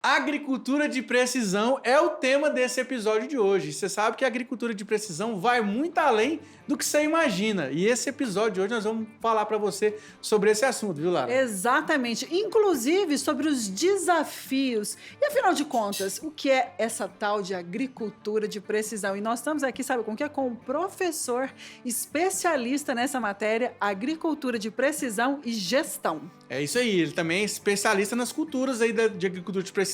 Agricultura de precisão é o tema desse episódio de hoje. Você sabe que a agricultura de precisão vai muito além do que você imagina. E esse episódio de hoje nós vamos falar para você sobre esse assunto, viu, Lara? Exatamente. Inclusive sobre os desafios. E afinal de contas, o que é essa tal de agricultura de precisão? E nós estamos aqui, sabe com o que? Com um professor especialista nessa matéria, agricultura de precisão e gestão. É isso aí, ele também é especialista nas culturas aí de agricultura de precisão,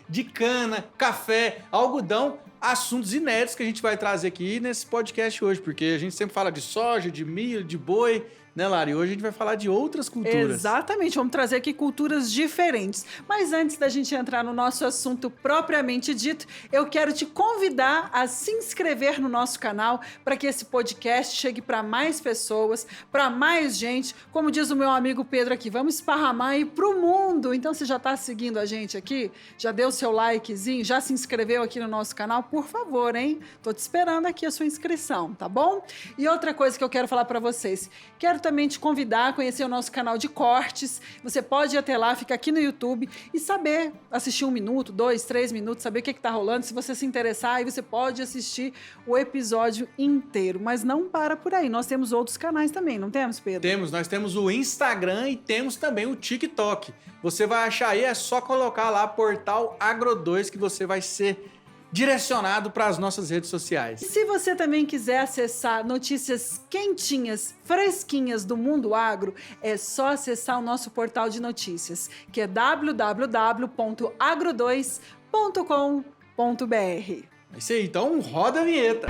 de cana, café, algodão, assuntos inéditos que a gente vai trazer aqui nesse podcast hoje, porque a gente sempre fala de soja, de milho, de boi, né, Lara? E hoje a gente vai falar de outras culturas. Exatamente, vamos trazer aqui culturas diferentes. Mas antes da gente entrar no nosso assunto propriamente dito, eu quero te convidar a se inscrever no nosso canal para que esse podcast chegue para mais pessoas, para mais gente. Como diz o meu amigo Pedro aqui, vamos esparramar aí para o mundo. Então, você já está seguindo a gente aqui? Já deu seu likezinho? Já se inscreveu aqui no nosso canal? Por favor, hein? Tô te esperando aqui a sua inscrição, tá bom? E outra coisa que eu quero falar para vocês, quero também te convidar a conhecer o nosso canal de cortes. Você pode ir até lá, fica aqui no YouTube e saber, assistir 1 minuto, 2, 3 minutos, saber o que está rolando. Se você se interessar, aí você pode assistir o episódio inteiro. Mas não para por aí, nós temos outros canais também, não temos, Pedro? Nós temos o Instagram e temos também o TikTok. Você vai achar aí, é só colocar lá Portal Agro2 que você vai ser direcionado para as nossas redes sociais. E se você também quiser acessar notícias quentinhas, fresquinhas do mundo agro, é só acessar o nosso portal de notícias, que é www.agro2.com.br. É isso aí, então roda a vinheta.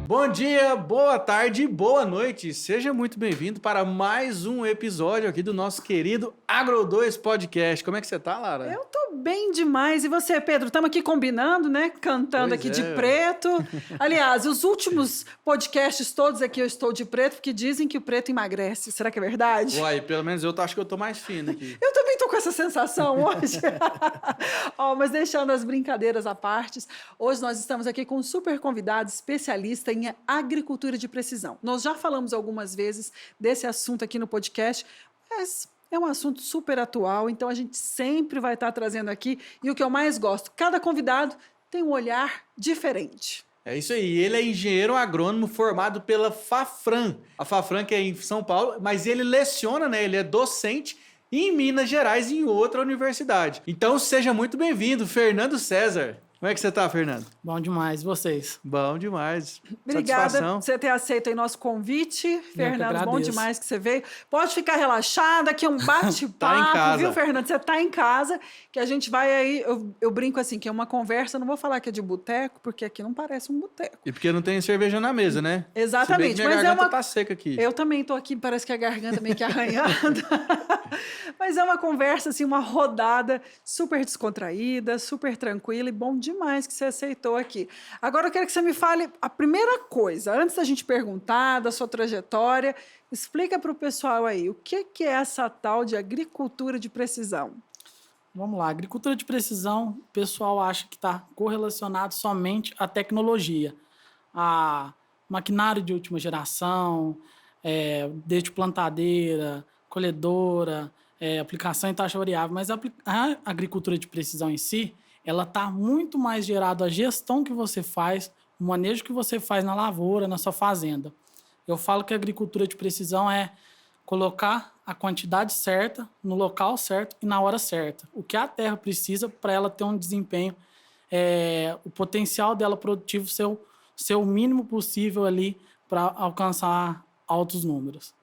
Bom dia, boa tarde e boa noite. Seja muito bem-vindo para mais um episódio aqui do nosso querido Agro2 Podcast. Como é que você tá, Lara? Eu tô bem demais. E você, Pedro? Estamos aqui combinando, né? Cantando Pois aqui é. de preto. Aliás, os últimos podcasts todos aqui eu estou de preto, porque dizem que o preto emagrece. Será que é verdade? Uai, pelo menos eu acho que eu tô mais fino aqui. Eu também tô com essa sensação hoje. Mas deixando as brincadeiras à parte, hoje nós estamos aqui com um super convidado especialista em agricultura de precisão. Nós já falamos algumas vezes desse assunto aqui no podcast, mas é um assunto super atual, então a gente sempre vai estar trazendo aqui. E o que eu mais gosto, cada convidado tem um olhar diferente. É isso aí, ele é engenheiro agrônomo formado pela Fafran. A Fafran que é em São Paulo, mas ele leciona, né? Ele é docente em Minas Gerais, em outra universidade. Então seja muito bem-vindo, Fernando César. Como é que você tá, Fernando? Bom demais, vocês? Bom demais. Obrigada Satisfação. por você ter aceito aí nosso convite, Fernando. Bom agradeço. demais que você veio. Pode ficar relaxada, aqui é um Tá em bate-papo, casa. viu, Fernando? Você tá em casa, que a gente vai aí. Eu brinco assim, que é uma conversa, não vou falar que é de boteco, porque aqui não parece um boteco. E porque não tem cerveja na mesa, né? Exatamente, Se bem que minha mas é garganta uma- tá seca aqui. Eu também tô aqui, parece que a garganta meio que arranhando. Mas é uma conversa, assim, uma rodada super descontraída, super tranquila e bom demais que você aceitou aqui. Agora eu quero que você me fale a primeira coisa, antes da gente perguntar da sua trajetória, explica para o pessoal aí, o que é essa tal de agricultura de precisão? Vamos lá, agricultura de precisão, o pessoal acha que está correlacionado somente à tecnologia, a maquinário de última geração, desde plantadeira, colhedora, aplicação em taxa variável, mas a agricultura de precisão em si, ela está muito mais gerada à gestão que você faz, o manejo que você faz na lavoura, na sua fazenda. Eu falo que a agricultura de precisão é colocar a quantidade certa, no local certo e na hora certa. O que a terra precisa para ela ter um desempenho, o potencial dela produtivo ser o mínimo possível ali para alcançar altos números.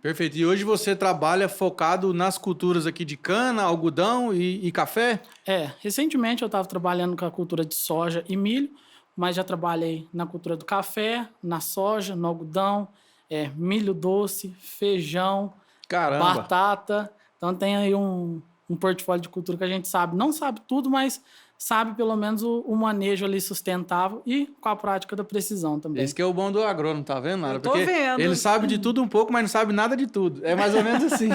Perfeito. E hoje você trabalha focado nas culturas aqui de cana, algodão e café? Recentemente eu estava trabalhando com a cultura de soja e milho, mas já trabalhei na cultura do café, na soja, no algodão, milho doce, feijão, Caramba. batata. Então tem aí um portfólio de cultura que a gente sabe. Não sabe tudo, mas sabe pelo menos o manejo ali sustentável e com a prática da precisão também. Esse que é o bom do agrônomo, tá vendo, Lara? Eu tô Porque vendo. ele sabe de tudo um pouco, mas não sabe nada de tudo. É mais ou menos assim.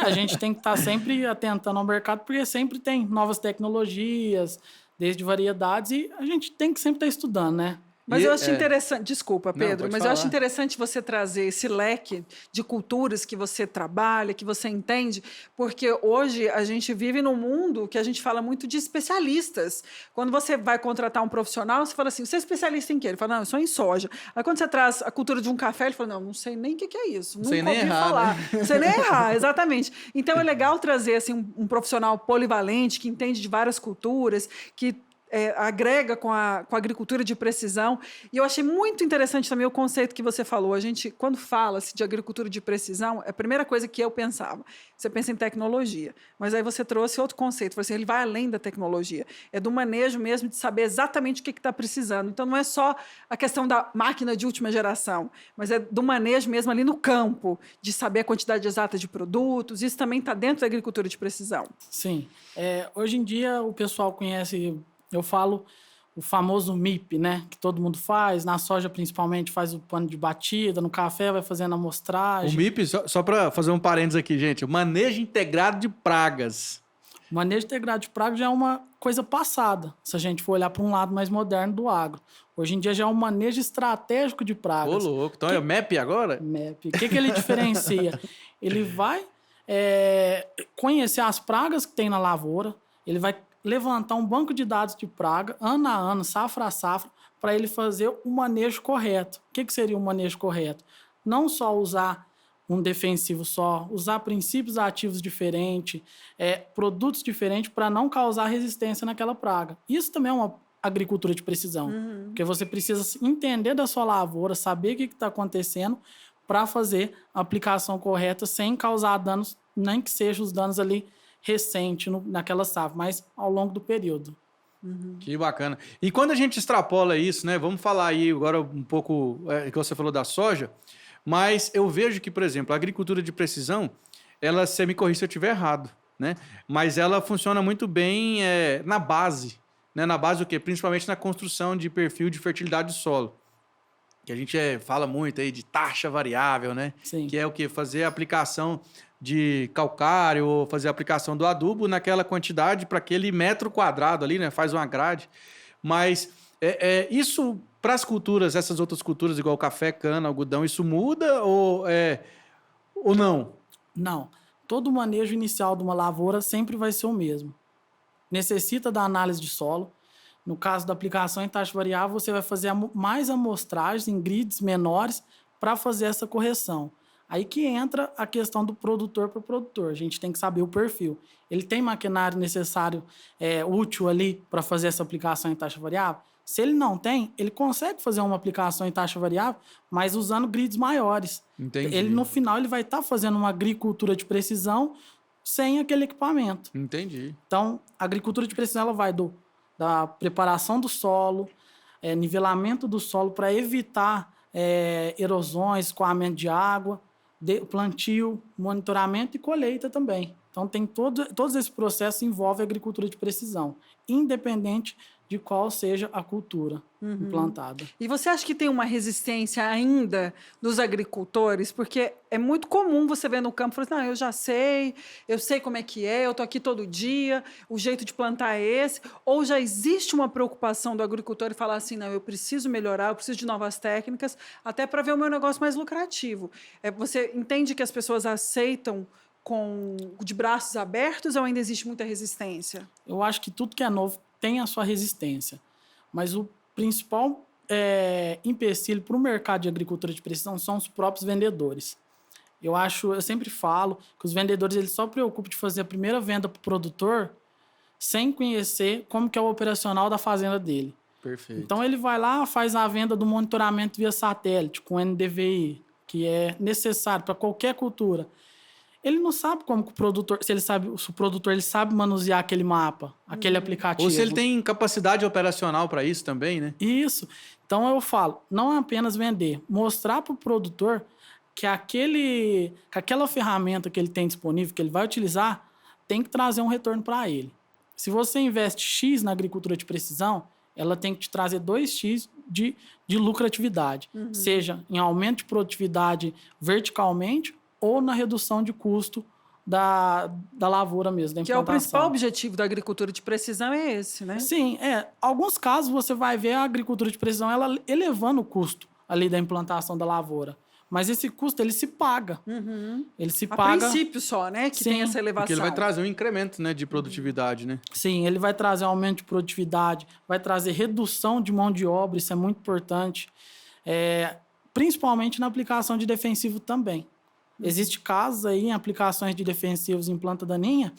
A gente tem que estar sempre atentando ao mercado, porque sempre tem novas tecnologias, desde variedades, e a gente tem que sempre estar estudando, né? Mas eu acho interessante, desculpa, Não, Pedro, pode mas falar. eu acho interessante você trazer esse leque de culturas que você trabalha, que você entende, porque hoje a gente vive num mundo que a gente fala muito de especialistas. Quando você vai contratar um profissional, você fala assim, você é especialista em quê? Ele fala, não, eu sou em soja. Aí quando você traz a cultura de um café, ele fala, não sei nem o que é isso, Não sei nunca nem ouvi errar, falar. né? Não sei nem errar, exatamente. Então é legal trazer assim, um profissional polivalente, que entende de várias culturas, que agrega com a agricultura de precisão. E eu achei muito interessante também o conceito que você falou. A gente, quando fala-se de agricultura de precisão, é a primeira coisa que eu pensava. Você pensa em tecnologia, mas aí você trouxe outro conceito. Assim, ele vai além da tecnologia. É do manejo mesmo, de saber exatamente o que está precisando. Então, não é só a questão da máquina de última geração, mas é do manejo mesmo ali no campo, de saber a quantidade exata de produtos. Isso também está dentro da agricultura de precisão. Sim. Hoje em dia, o pessoal conhece... Eu falo o famoso MIP, né? Que todo mundo faz. Na soja, principalmente, faz o pano de batida. No café, vai fazendo a amostragem. O MIP, só para fazer um parênteses aqui, gente. O manejo integrado de pragas. O manejo integrado de pragas já é uma coisa passada, se a gente for olhar para um lado mais moderno do agro. Hoje em dia já é um manejo estratégico de pragas. Ô, louco. Então é o MAP agora? MAP. O que ele diferencia? Ele vai conhecer as pragas que tem na lavoura, ele vai levantar um banco de dados de praga, ano a ano, safra a safra, para ele fazer o manejo correto. O que seria o manejo correto? Não só usar um defensivo só, usar princípios ativos diferentes, produtos diferentes para não causar resistência naquela praga. Isso também é uma agricultura de precisão, porque você precisa entender da sua lavoura, saber o que está acontecendo para fazer a aplicação correta sem causar danos, nem que sejam os danos ali recente naquela safra, mas ao longo do período. Que bacana. E quando a gente extrapola isso, né? Vamos falar aí agora um pouco, que você falou da soja, mas eu vejo que, por exemplo, a agricultura de precisão, ela, você me corrija se eu estiver errado, né? Mas ela funciona muito bem na base, né? Na base o quê? Principalmente na construção de perfil de fertilidade do solo. Que a gente fala muito aí de taxa variável, né? Sim. Que é o quê? Fazer a aplicação de calcário ou fazer a aplicação do adubo naquela quantidade para aquele metro quadrado ali, né? Faz uma grade. Mas isso para as culturas, essas outras culturas, igual café, cana, algodão, isso muda ou não? Não. Todo o manejo inicial de uma lavoura sempre vai ser o mesmo. Necessita da análise de solo. No caso da aplicação em taxa variável, você vai fazer mais amostragens em grids menores para fazer essa correção. Aí que entra a questão do produtor para o produtor. A gente tem que saber o perfil. Ele tem maquinário necessário, útil ali para fazer essa aplicação em taxa variável? Se ele não tem, ele consegue fazer uma aplicação em taxa variável, mas usando grids maiores. Entendi. Ele, no final, ele vai estar fazendo uma agricultura de precisão sem aquele equipamento. Entendi. Então, a agricultura de precisão ela vai da preparação do solo, nivelamento do solo para evitar erosões, escoamento de água, plantio, monitoramento e colheita também. Então, tem todos esses processos envolvem a agricultura de precisão, independente de qual seja a cultura implantada. E você acha que tem uma resistência ainda dos agricultores? Porque é muito comum você ver no campo, falar assim, não, eu sei como é que é, eu estou aqui todo dia, o jeito de plantar é esse. Ou já existe uma preocupação do agricultor em falar assim, não, eu preciso melhorar, eu preciso de novas técnicas, até para ver o meu negócio mais lucrativo. Você entende que as pessoas aceitam de braços abertos ou ainda existe muita resistência? Eu acho que tudo que é novo tem a sua resistência, mas o principal empecilho para o mercado de agricultura de precisão são os próprios vendedores. Eu sempre falo que os vendedores eles só se preocupam de fazer a primeira venda para o produtor sem conhecer como que é o operacional da fazenda dele. Perfeito. Então ele vai lá, faz a venda do monitoramento via satélite com NDVI, que é necessário para qualquer cultura. Ele não sabe como que o produtor, se o produtor ele sabe manusear aquele mapa, aquele aplicativo. Ou se ele tem capacidade operacional para isso também, né? Isso. Então eu falo, não é apenas vender, mostrar para o produtor que aquela ferramenta que ele tem disponível, que ele vai utilizar, tem que trazer um retorno para ele. Se você investe X na agricultura de precisão, ela tem que te trazer 2x de lucratividade, seja em aumento de produtividade verticalmente ou na redução de custo da lavoura mesmo, da Que é o implantação. principal objetivo da agricultura de precisão é esse, né? Sim, alguns casos você vai ver a agricultura de precisão ela elevando o custo ali da implantação da lavoura. Mas esse custo, ele se paga. Ele se A paga... princípio só, né? Que Sim, tem essa elevação. Porque ele vai trazer um incremento, né, de produtividade, né? Sim, ele vai trazer aumento de produtividade, vai trazer redução de mão de obra, isso é muito importante. Principalmente na aplicação de defensivo também. Existem casos aí em aplicações de defensivos em planta daninha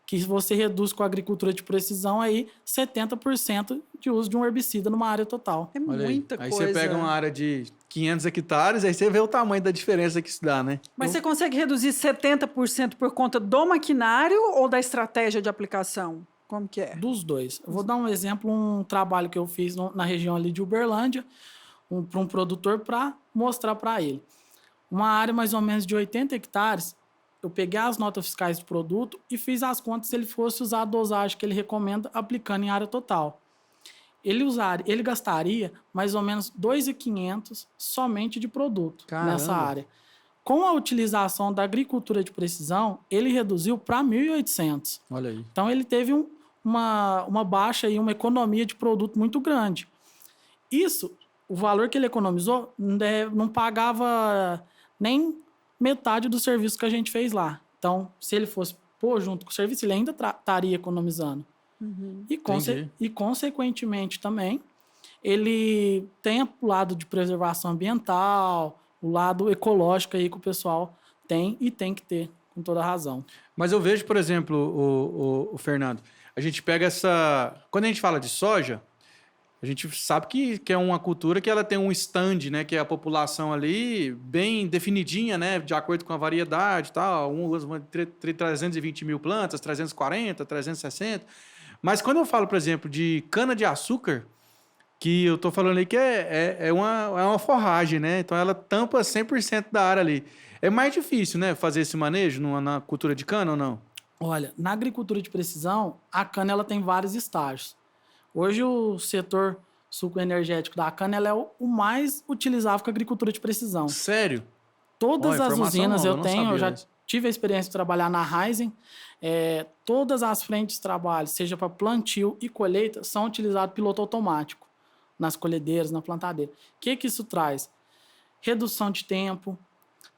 que você reduz com a agricultura de precisão aí 70% de uso de um herbicida numa área total. É Olha muita aí. coisa. Aí você pega uma área de 500 hectares, aí você vê o tamanho da diferença que isso dá, né? Mas você consegue reduzir 70% por conta do maquinário ou da estratégia de aplicação? Como que é? Dos dois. Eu vou dar um exemplo, um trabalho que eu fiz na região ali de Uberlândia, para um produtor, para mostrar para ele. Uma área mais ou menos de 80 hectares, eu peguei as notas fiscais do produto e fiz as contas se ele fosse usar a dosagem que ele recomenda aplicando em área total. Ele gastaria mais ou menos 2.500 somente de produto. Caramba. Nessa área. Com a utilização da agricultura de precisão, ele reduziu para 1.800. Olha aí. Então, ele teve uma baixa e uma economia de produto muito grande. Isso, o valor que ele economizou, não pagava nem metade do serviço que a gente fez lá. Então, se ele fosse pôr junto com o serviço, ele ainda estaria economizando. E, consequentemente, também, ele tem o lado de preservação ambiental, o lado ecológico aí que o pessoal tem e tem que ter, com toda razão. Mas eu vejo, por exemplo, o Fernando, a gente pega essa... Quando a gente fala de soja, a gente sabe que é uma cultura que ela tem um stand, né? Que é a população ali bem definidinha, né? De acordo com a variedade e tal. 320 mil plantas, 340, 360. Mas quando eu falo, por exemplo, de cana-de-açúcar, que eu tô falando aí que é uma forragem, né? Então ela tampa 100% da área ali. É mais difícil, né? Fazer esse manejo na cultura de cana ou não? Olha, na agricultura de precisão, a cana ela tem vários estágios. Hoje o setor suco-energético da cana ela é o mais utilizável com a agricultura de precisão. Sério? Todas as usinas nova, eu já tive a experiência de trabalhar na Raizen. Todas as frentes de trabalho, seja para plantio e colheita, são utilizados piloto automático nas colhedeiras, na plantadeira. O que isso traz? Redução de tempo,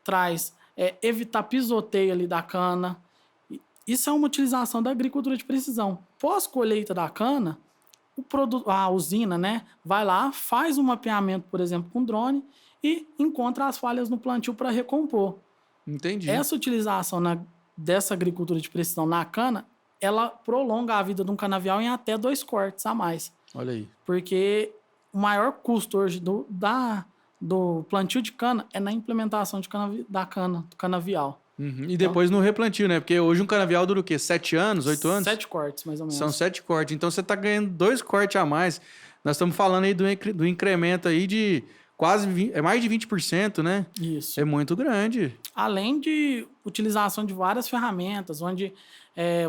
traz evitar pisoteio ali da cana. Isso é uma utilização da agricultura de precisão. Pós-colheita da cana, a usina, né, vai lá, faz um mapeamento, por exemplo, com drone e encontra as falhas no plantio para recompor. Entendi. Essa utilização dessa agricultura de precisão na cana, ela prolonga a vida de um canavial em até 2 cortes a mais. Olha aí. Porque o maior custo hoje do plantio de cana é na implementação do canavial. E depois no replantio, né? Porque hoje um canavial dura o quê? 7 anos, 8 anos? 7 cortes, mais ou menos. São 7 cortes. Então você está ganhando 2 cortes a mais. Nós estamos falando aí do incremento aí de quase mais de 20%, né? Isso. É muito grande. Além de utilização de várias ferramentas, onde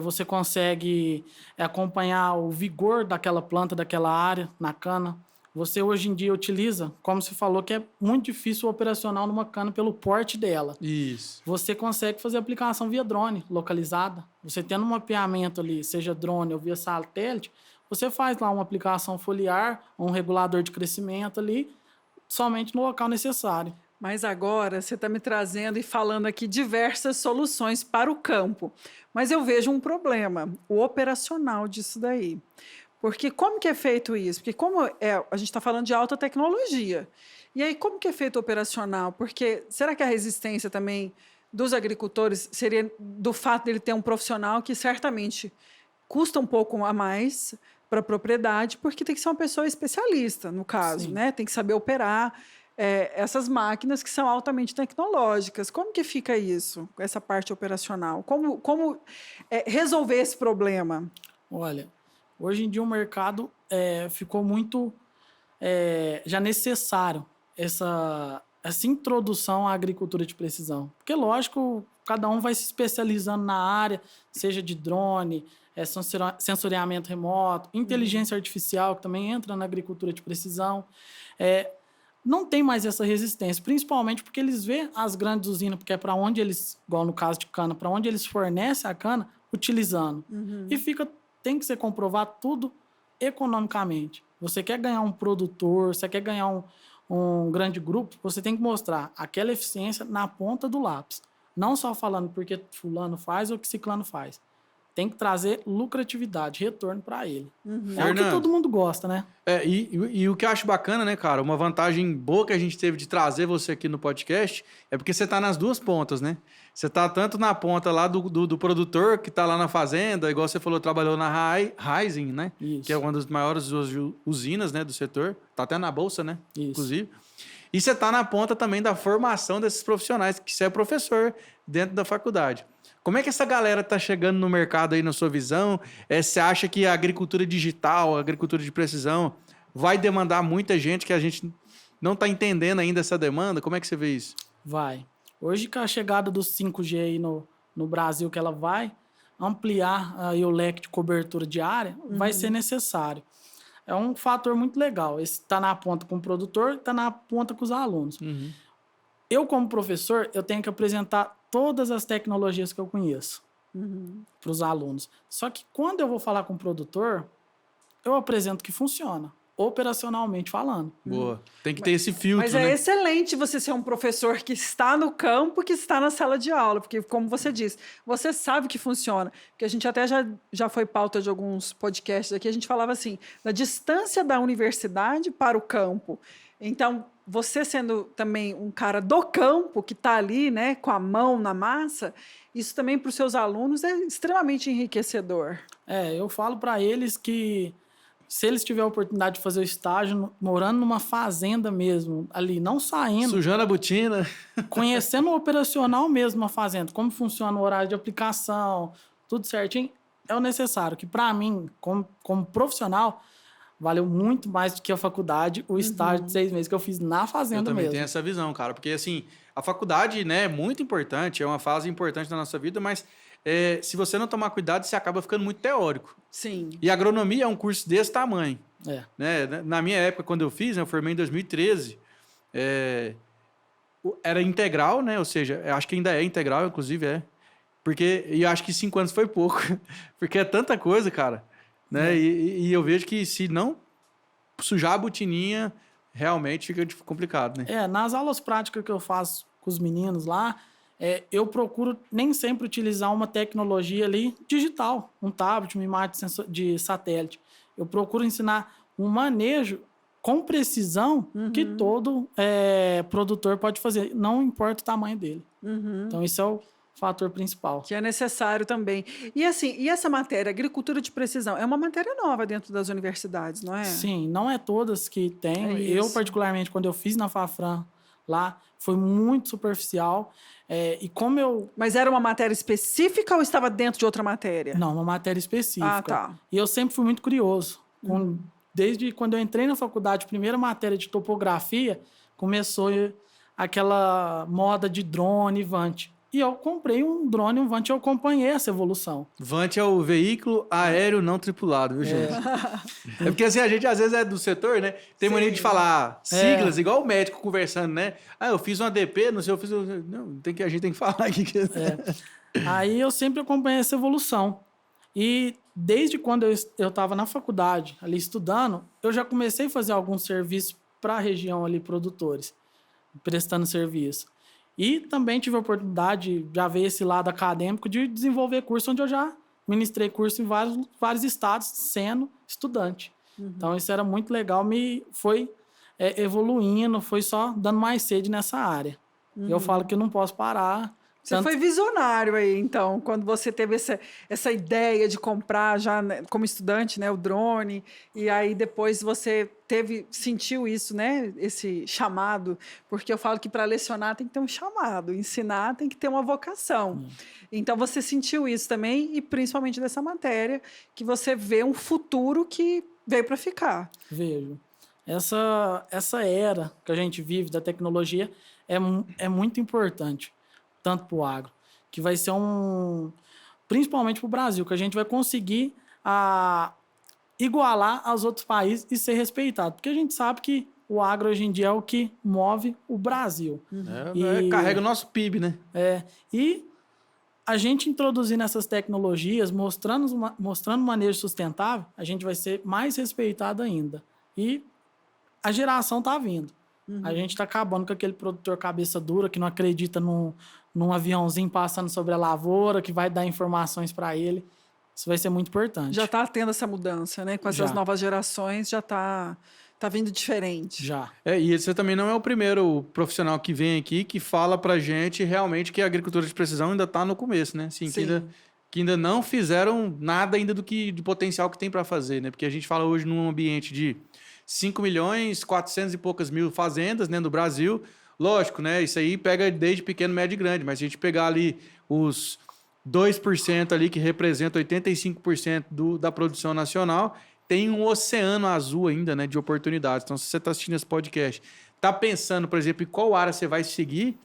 você consegue acompanhar o vigor daquela planta, daquela área, na cana. Você hoje em dia utiliza, como você falou, que é muito difícil o operacional numa cana pelo porte dela. Isso. Você consegue fazer aplicação via drone, localizada. Você tendo um mapeamento ali, seja drone ou via satélite, você faz lá uma aplicação foliar, um regulador de crescimento ali, somente no local necessário. Mas agora você está me trazendo e falando aqui diversas soluções para o campo. Mas eu vejo um problema, o operacional disso daí. Porque como que é feito isso? Porque a gente está falando de alta tecnologia. E aí como que é feito o operacional? Porque será que a resistência também dos agricultores seria do fato dele ter um profissional que certamente custa um pouco a mais para a propriedade, porque tem que ser uma pessoa especialista, no caso, né? Tem que saber operar essas máquinas que são altamente tecnológicas. Como que fica isso, essa parte operacional? Como resolver esse problema? Olha, hoje em dia o mercado ficou muito já necessário essa introdução à agricultura de precisão. Porque, lógico, cada um vai se especializando na área, seja de drone, sensoriamento remoto, inteligência artificial, que também entra na agricultura de precisão. não tem mais essa resistência, principalmente porque eles vê as grandes usinas, porque é para onde eles, igual no caso de cana, para onde eles fornecem a cana, utilizando. E tem que ser comprovado tudo economicamente. Você quer ganhar um produtor, você quer ganhar um grande grupo, você tem que mostrar aquela eficiência na ponta do lápis. Não só falando porque fulano faz ou que ciclano faz. Tem que trazer lucratividade, retorno para ele. É o que todo mundo gosta, né? E o que eu acho bacana, né, cara? Uma vantagem boa que a gente teve de trazer você aqui no podcast é porque você tá nas duas pontas, né? Você tá tanto na ponta lá do produtor que tá lá na fazenda, igual você falou, trabalhou na Rising, né? Isso. Que é uma das maiores usinas, né, do setor. Tá até na bolsa, né? Isso. Inclusive. E você tá na ponta também da formação desses profissionais, que você é professor dentro da faculdade. Como é que essa galera está chegando no mercado aí, na sua visão? Você acha que a agricultura digital, a agricultura de precisão, vai demandar muita gente que a gente não está entendendo ainda essa demanda? Como é que você vê isso? Vai. Hoje, com a chegada do 5G aí no Brasil, que ela vai ampliar aí o leque de cobertura de área, vai ser necessário. É um fator muito legal. Esse está na ponta com o produtor, está na ponta com os alunos. Eu, como professor, eu tenho que apresentar todas as tecnologias que eu conheço para os alunos. Só que quando eu vou falar com o produtor, eu apresento que funciona, operacionalmente falando. Boa. Tem que ter esse filtro, Mas né? é excelente você ser um professor que está no campo, que está na sala de aula, porque, como você disse, você sabe que funciona. Porque a gente até já foi pauta de alguns podcasts aqui, a gente falava assim, da distância da universidade para o campo. Então, você sendo também um cara do campo, que está ali, né, com a mão na massa, isso também para os seus alunos é extremamente enriquecedor. Eu falo para eles que se eles tiverem a oportunidade de fazer o estágio morando numa fazenda mesmo, ali, não saindo... Sujando a botina. Conhecendo o operacional mesmo a fazenda, como funciona o horário de aplicação, tudo certinho, é o necessário. Que para mim, como profissional... Valeu muito mais do que a faculdade, o estágio de 6 meses que eu fiz na fazenda mesmo. Eu também tenho essa visão, cara. Porque, assim, a faculdade, né, é muito importante, é uma fase importante da nossa vida, mas se você não tomar cuidado, você acaba ficando muito teórico. Sim. E agronomia é um curso desse tamanho. É. Né? Na minha época, quando eu fiz, né, eu formei em 2013, era integral, né? Ou seja, eu acho que ainda é integral, inclusive e eu acho que 5 anos foi pouco. Porque é tanta coisa, cara. Né? E eu vejo que se não sujar a botininha, realmente fica complicado, né? Nas aulas práticas que eu faço com os meninos lá, eu procuro nem sempre utilizar uma tecnologia ali digital, um tablet, uma imagem de satélite. Eu procuro ensinar um manejo com precisão que todo produtor pode fazer, não importa o tamanho dele. Então, isso é o fator principal. Que é necessário também. E assim, e essa matéria, agricultura de precisão, é uma matéria nova dentro das universidades, não é? Sim, não é todas que tem. Eu, particularmente, quando eu fiz na Fafran lá, foi muito superficial. E como eu... Mas era uma matéria específica ou estava dentro de outra matéria? Não, uma matéria específica. Ah, tá. E eu sempre fui muito curioso. Desde quando eu entrei na faculdade, primeira matéria de topografia, começou aquela moda de drone, Vant. E eu comprei um drone, um Vant, e eu acompanhei essa evolução. Vant é o veículo aéreo não tripulado, viu, gente? Porque assim, a gente às vezes é do setor, né? Tem mania de falar siglas, igual o médico conversando, né? Eu fiz um ADP, não sei, eu fiz... Não, a gente tem que falar aqui. Aí eu sempre acompanhei essa evolução. E desde quando eu estava na faculdade, ali estudando, eu já comecei a fazer alguns serviços para a região ali, produtores, prestando serviço. E também tive a oportunidade de já ver esse lado acadêmico de desenvolver curso, onde eu já ministrei curso em vários estados, sendo estudante. Então, isso era muito legal, foi evoluindo, foi só dando mais sede nessa área. E eu falo que eu não posso parar. Você foi visionário aí, então, quando você teve essa ideia de comprar já, né, como estudante, né, o drone, e aí depois você sentiu isso, né, esse chamado, porque eu falo que para lecionar tem que ter um chamado, ensinar tem que ter uma vocação. Então você sentiu isso também, e principalmente dessa matéria, que você vê um futuro que veio para ficar. Vejo. Essa era que a gente vive da tecnologia é muito importante, tanto para o agro, que vai ser principalmente para o Brasil, que a gente vai conseguir igualar aos outros países e ser respeitado. Porque a gente sabe que o agro hoje em dia é o que move o Brasil. Carrega o nosso PIB, né? E a gente introduzindo essas tecnologias, mostrando manejo sustentável, a gente vai ser mais respeitado ainda. E a geração está vindo. A gente está acabando com aquele produtor cabeça dura que não acredita num aviãozinho passando sobre a lavoura, que vai dar informações para ele. Isso vai ser muito importante. Já está tendo essa mudança, né? Com essas novas gerações, já está vindo diferente. Já. E você também não é o primeiro profissional que vem aqui que fala pra gente realmente que a agricultura de precisão ainda está no começo, né? Assim, que ainda não fizeram nada ainda de potencial que tem para fazer, né? Porque a gente fala hoje num ambiente de 5 milhões, 400 e poucas mil fazendas, né, no Brasil. Lógico, né? Isso aí pega desde pequeno, médio e grande, mas se a gente pegar ali os 2% ali que representa 85% da produção nacional, tem um oceano azul ainda, né, de oportunidades. Então, se você está assistindo esse podcast, está pensando, por exemplo, em qual área você vai seguir,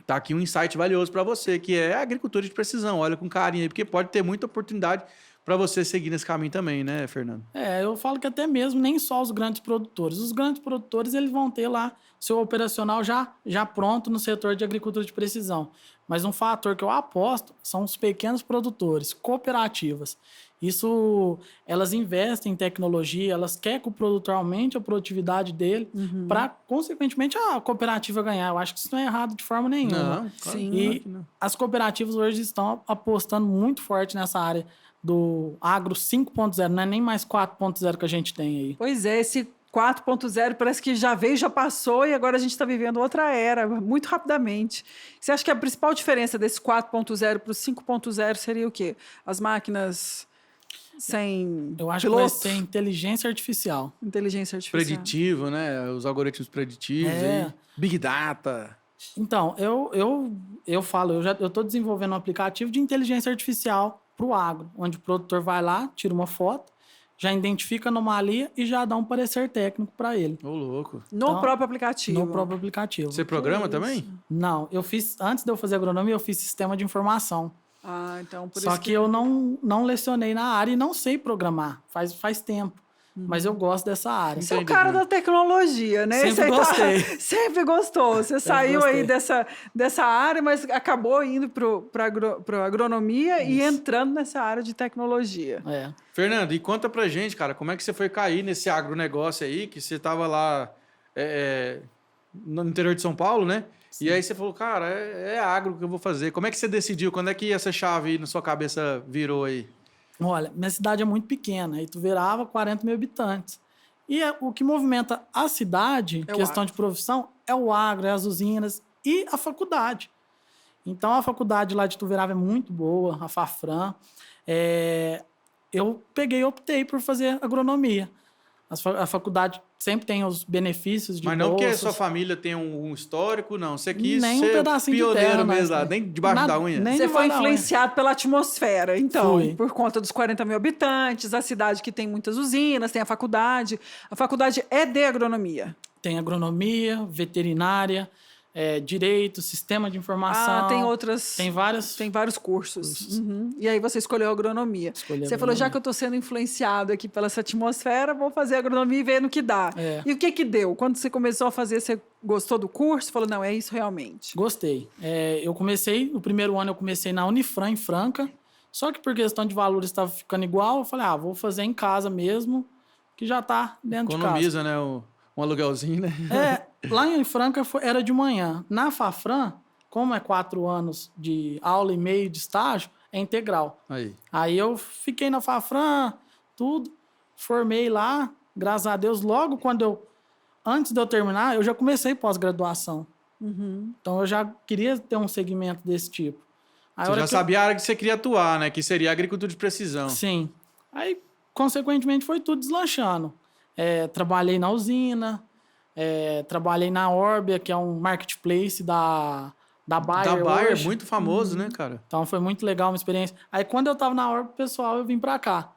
tá aqui um insight valioso para você, que é a agricultura de precisão. Olha com carinho aí, porque pode ter muita oportunidade para você seguir nesse caminho também, né, Fernando? Eu falo que até mesmo nem só os grandes produtores. Os grandes produtores, eles vão ter lá seu operacional já pronto no setor de agricultura de precisão. Mas um fator que eu aposto são os pequenos produtores, cooperativas. Isso, elas investem em tecnologia, elas querem que o produtor aumente a produtividade dele para, consequentemente, a cooperativa ganhar. Eu acho que isso não é errado de forma nenhuma. Não, claro, e não. as cooperativas hoje estão apostando muito forte nessa área do agro 5.0, não é nem mais 4.0 que a gente tem aí. Pois é, esse 4.0 parece que já veio, já passou e agora a gente está vivendo outra era, muito rapidamente. Você acha que a principal diferença desse 4.0 para o 5.0 seria o quê? As máquinas sem Eu acho piloto? que vai ser inteligência artificial. Inteligência artificial. Preditivo, né? Os algoritmos preditivos, aí. Big Data. Então, eu falo, eu estou desenvolvendo um aplicativo de inteligência artificial para o agro, onde o produtor vai lá, tira uma foto, já identifica a anomalia e já dá um parecer técnico para ele. Ô, louco. No próprio aplicativo. No próprio aplicativo. Você programa também? Não, antes de eu fazer agronomia, eu fiz sistema de informação. Então por Só isso que eu não lecionei na área e não sei programar, faz tempo. Mas eu gosto dessa área. Você é o cara da tecnologia, né? Sempre gostei. Sempre gostou. Você saiu aí dessa área, mas acabou indo para agronomia e entrando nessa área de tecnologia. Fernando, e conta pra gente, cara, como é que você foi cair nesse agronegócio aí, que você tava lá no interior de São Paulo, né? Sim. E aí você falou, cara, é agro que eu vou fazer. Como é que você decidiu? Quando é que essa chave aí na sua cabeça virou aí? Olha, minha cidade é muito pequena, Ituverava, 40 mil habitantes. E o que movimenta a cidade, questão de profissão, é o agro, é as usinas e a faculdade. Então, a faculdade lá de Ituverava é muito boa, a Fafran. Eu optei por fazer agronomia. A faculdade sempre tem os benefícios de Mas não bolsas. porque a sua família tem um histórico, não. Você quis nem ser pioneiro de terra, mesmo lá, nem debaixo da unha. Você foi influenciado pela atmosfera, então, por conta dos 40 mil habitantes, a cidade que tem muitas usinas, tem a faculdade. A faculdade é de agronomia. Tem agronomia, veterinária, direito, sistema de informação. Tem outras. Tem vários cursos. E aí você escolheu agronomia. Você falou, já que eu estou sendo influenciado aqui pela essa atmosfera, vou fazer agronomia e ver no que dá. E o que deu? Quando você começou a fazer, você gostou do curso? Falou, não, é isso realmente. Gostei. No primeiro ano eu comecei na Unifran, em Franca, só que por questão de valores estava ficando igual, eu falei, vou fazer em casa mesmo, que já está dentro de casa. Economiza, né? Um aluguelzinho, né? Lá em Franca era de manhã. Na Fafran, como é 4 anos de aula e meio de estágio, é integral. Aí eu fiquei na Fafran, tudo, formei lá, graças a Deus, logo antes de eu terminar, eu já comecei pós-graduação. Então eu já queria ter um segmento desse tipo. Você já sabia a área que você queria atuar, né? Que seria a agricultura de precisão. Sim. Aí, consequentemente, foi tudo deslanchando. Trabalhei na usina, trabalhei na Orbia, que é um marketplace da Bayer. Da Bayer, hoje. Muito famoso, né, cara? Então foi muito legal, uma experiência. Aí quando eu tava na Orbia, pessoal, eu vim pra cá.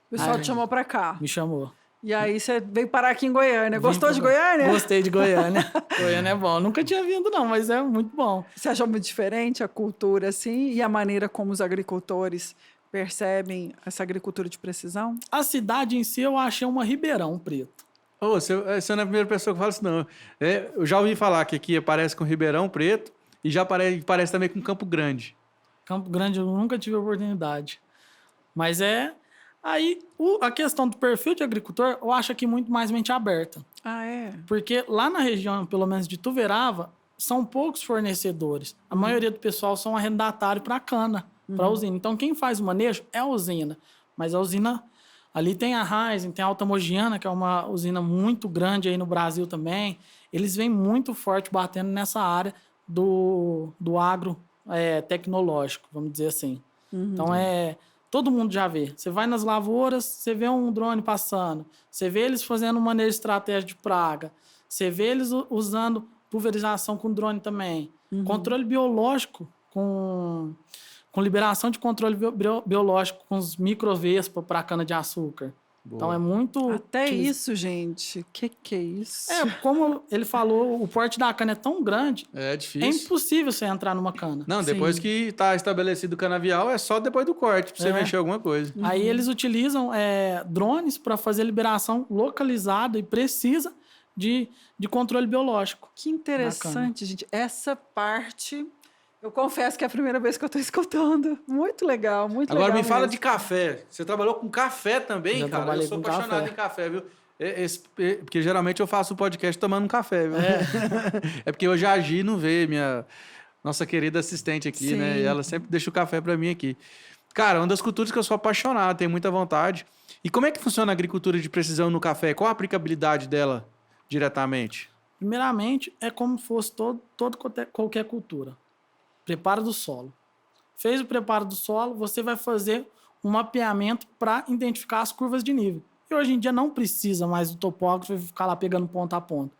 O pessoal te chamou pra cá. Me chamou. E aí você veio parar aqui em Goiânia. Gostou de Goiânia? Gostei de Goiânia. Goiânia é bom. Nunca tinha vindo, não, mas é muito bom. Você achou muito diferente a cultura, assim, e a maneira como os agricultores percebem essa agricultura de precisão? A cidade em si eu achei uma Ribeirão Preto. Ô, você não é a primeira pessoa que fala isso, não. Eu já ouvi falar que aqui parece com Ribeirão Preto e já parece também com Campo Grande. Campo Grande eu nunca tive oportunidade. Mas Aí, a questão do perfil de agricultor, eu acho aqui muito mais mente aberta. Ah, é? Porque lá na região, pelo menos de Ituverava, são poucos fornecedores. A maioria do pessoal são arrendatário para cana, para usina. Então, quem faz o manejo é a usina. Mas a usina... Ali tem a Raizen, tem a Alta Mogiana, que é uma usina muito grande aí no Brasil também. Eles vêm muito forte batendo nessa área do agro tecnológico, vamos dizer assim. Então, todo mundo já vê. Você vai nas lavouras, você vê um drone passando. Você vê eles fazendo um manejo estratégico de praga. Você vê eles usando pulverização com drone também. Controle biológico com liberação de controle biológico com os microvespa para cana-de-açúcar. Então é muito... Até isso, gente. Que é isso? Como ele falou, o porte da cana é tão grande... É difícil. É impossível você entrar numa cana. Não, depois que está estabelecido o canavial, é só depois do corte, para você mexer alguma coisa. Aí eles utilizam drones para fazer liberação localizada e precisa de controle biológico. Que interessante, gente. Essa parte... Eu confesso que é a primeira vez que eu estou escutando. Muito legal, muito legal. Agora me fala de café. Você trabalhou com café também, Já cara? Eu sou apaixonado em café, viu? Porque geralmente eu faço o podcast tomando um café, viu? É porque hoje a Agi não vê, nossa querida assistente aqui, Sim. né? E ela sempre deixa o café para mim aqui. Cara, uma das culturas que eu sou apaixonado, tenho muita vontade. E como é que funciona a agricultura de precisão no café? Qual a aplicabilidade dela diretamente? Primeiramente, é como fosse qualquer cultura. Preparo do solo. Fez o preparo do solo, você vai fazer um mapeamento para identificar as curvas de nível. E hoje em dia não precisa mais do topógrafo ficar lá pegando ponto a ponto.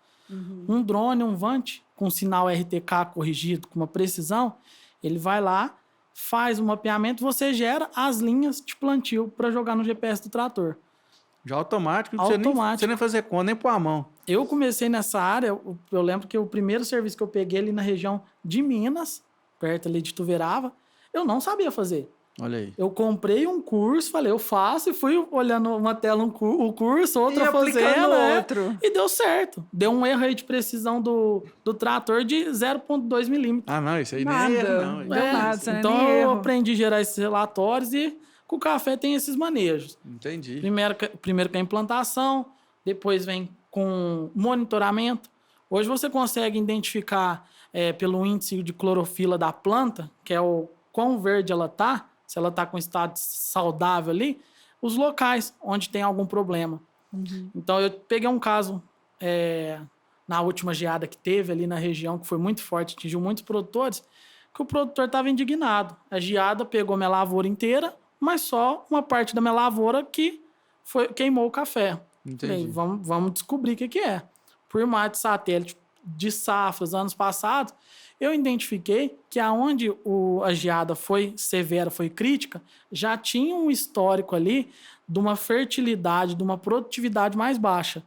Um drone, um Vant, com sinal RTK corrigido, com uma precisão, ele vai lá, faz o mapeamento, você gera as linhas de plantio para jogar no GPS do trator. Já automático, não precisa nem fazer conta, nem pôr a mão. Eu comecei nessa área, eu lembro que o primeiro serviço que eu peguei ali na região de Minas, perto ali de Ituverava, eu não sabia fazer. Olha aí. Eu comprei um curso, falei, eu faço, e fui olhando uma tela, o curso, outra fazendo, outro. E deu certo. Deu um erro aí de precisão do trator de 0,2 milímetros. Ah, não, isso aí Nada. nem é erro, não. Deu nada, né? Então Nem eu erro. aprendi a gerar esses relatórios e com o café tem esses manejos. Entendi. Primeiro com a implantação, depois vem com monitoramento. Hoje você consegue identificar pelo índice de clorofila da planta, que é o quão verde ela está, se ela está com estado saudável ali, os locais onde tem algum problema. Então, eu peguei um caso na última geada que teve ali na região, que foi muito forte, atingiu muitos produtores, que o produtor estava indignado. A geada pegou minha lavoura inteira, mas só uma parte da minha lavoura que queimou o café. Entendi. Falei, vamos descobrir o que é. Por imagem de satélite de safras, anos passados, eu identifiquei que aonde a geada foi severa, foi crítica, já tinha um histórico ali de uma fertilidade, de uma produtividade mais baixa.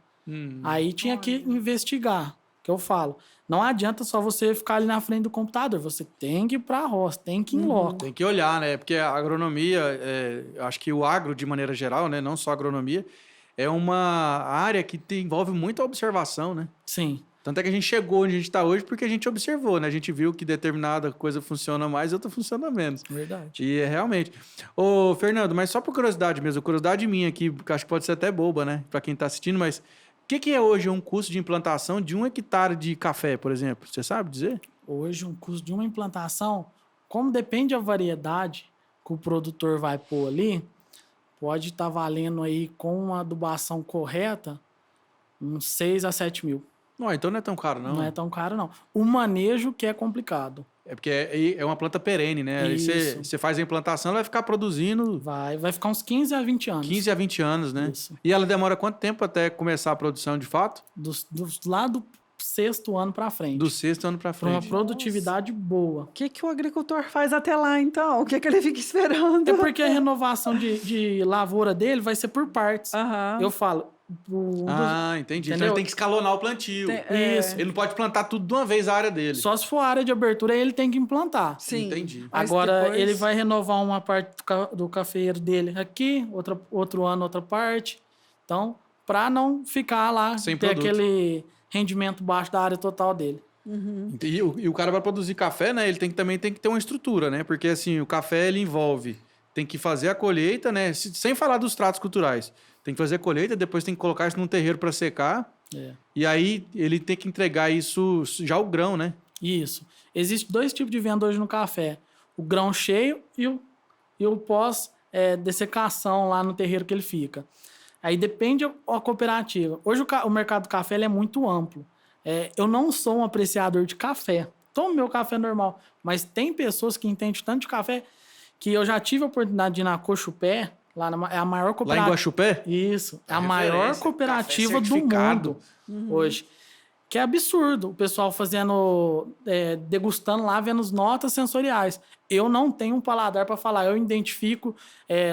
Aí tinha que investigar, que eu falo. Não adianta só você ficar ali na frente do computador, você tem que ir para a roça, tem que ir em loco. Tem que olhar, né? Porque a agronomia, acho que o agro, de maneira geral, né? Não só a agronomia, é uma área que envolve muita observação, né? Sim. Tanto é que a gente chegou onde a gente está hoje porque a gente observou, né? A gente viu que determinada coisa funciona mais e outra funciona menos. Verdade. E realmente. Ô, Fernando, mas só por curiosidade mesmo, curiosidade minha aqui, que acho que pode ser até boba, né? Para quem está assistindo, mas o que é hoje um custo de implantação de 1 hectare de café, por exemplo? Você sabe dizer? Hoje, um custo de uma implantação, como depende da variedade que o produtor vai pôr ali, pode estar valendo aí com uma adubação correta uns 6 a 7 mil. Não, então não é tão caro, não. Não é tão caro, não. O manejo que é complicado. É porque é uma planta perene, né? Aí você faz a implantação, ela vai ficar produzindo Vai ficar uns 15 a 20 anos. 15 a 20 anos, né? Isso. E ela demora quanto tempo até começar a produção de fato? Lá do 6º ano para frente. Do 6º ano para Para uma frente. produtividade boa. O que o agricultor faz até lá, então? O que ele fica esperando? É porque a renovação de lavoura dele vai ser por partes. Aham. Eu falo... Entendi. Então Entendeu? ele tem que escalonar o plantio. Isso. Ele não pode plantar tudo de uma vez a área dele. Só se for área de abertura, aí ele tem que implantar. Sim. Entendi. Mas Agora, depois- ele vai renovar uma parte do cafeeiro dele aqui, outro ano outra parte. Então, para não ficar lá, Sem ter produto. aquele rendimento baixo da área total dele. E o cara, para produzir café, né, ele também tem que ter uma estrutura, né? Porque assim, o café ele envolve, tem que fazer a colheita, né? Sem falar dos tratos culturais. Tem que fazer a colheita, depois tem que colocar isso num terreiro para secar. E aí ele tem que entregar isso, já o grão, né? Isso. Existem 2 tipos de venda hoje no café. O grão cheio e o pós dessecação lá no terreiro que ele fica. Aí depende da cooperativa. Hoje o mercado do café ele é muito amplo. Eu não sou um apreciador de café. Tomo meu café normal. Mas tem pessoas que entendem tanto de café que eu já tive a oportunidade de ir na Cochupé, é a maior cooperativa. Lá em Guaxupé? Isso. É a Referência. maior Café cooperativa do certificado. mundo hoje. Que é absurdo. O pessoal fazendo, degustando lá, vendo as notas sensoriais. Eu não tenho um paladar para falar. Eu identifico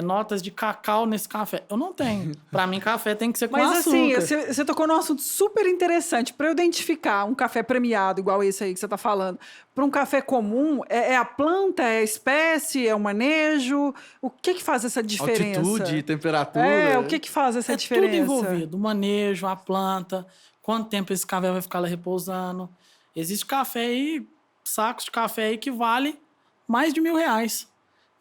notas de cacau nesse café. Eu não tenho. Para mim, café tem que ser com Mas açúcar. assim, você tocou num assunto super interessante. Para eu identificar um café premiado, igual esse aí que você está falando, para um café comum, é a planta, é a espécie, é o manejo? O que faz essa diferença? Altitude, temperatura. O que faz essa É diferença? tudo envolvido. O manejo, a planta, quanto tempo esse café vai ficar lá repousando. Existe café aí, sacos de café aí que vale mais de R$1.000.